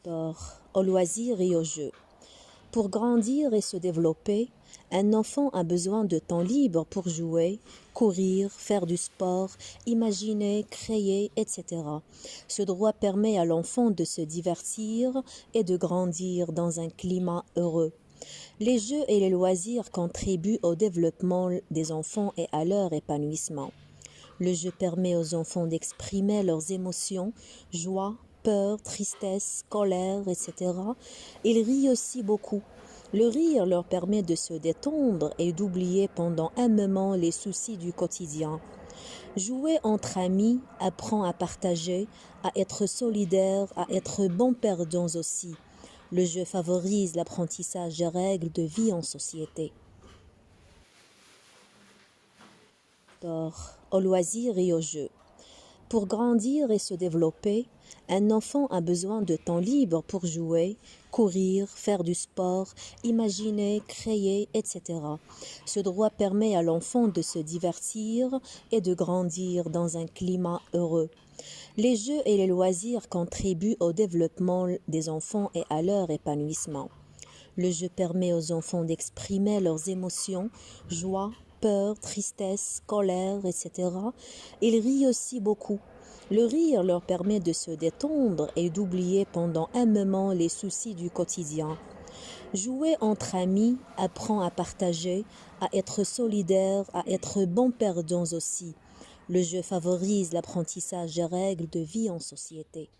sport, au loisir et au jeu. Pour grandir et se développer, un enfant a besoin de temps libre pour jouer, courir, faire du sport, imaginer, créer, etc. Ce droit permet à l'enfant de se divertir et de grandir dans un climat heureux. Les jeux et les loisirs contribuent au développement des enfants et à leur épanouissement. Le jeu permet aux enfants d'exprimer leurs émotions, joie, peur, tristesse, colère, etc. Ils rient aussi beaucoup. Le rire leur permet de se détendre et d'oublier pendant un moment les soucis du quotidien. Jouer entre amis apprend à partager, à être solidaire, à être bon perdant aussi. Le jeu favorise l'apprentissage des règles de vie en société. Sport, au loisir et au jeu. Pour grandir et se développer, un enfant a besoin de temps libre pour jouer, courir, faire du sport, imaginer, créer, etc. Ce droit permet à l'enfant de se divertir et de grandir dans un climat heureux. Les jeux et les loisirs contribuent au développement des enfants et à leur épanouissement. Le jeu permet aux enfants d'exprimer leurs émotions, joie, peur, tristesse, colère, etc. Ils rient aussi beaucoup. Le rire leur permet de se détendre et d'oublier pendant un moment les soucis du quotidien. Jouer entre amis apprend à partager, à être solidaire, à être bon perdant aussi. Le jeu favorise l'apprentissage des règles de vie en société.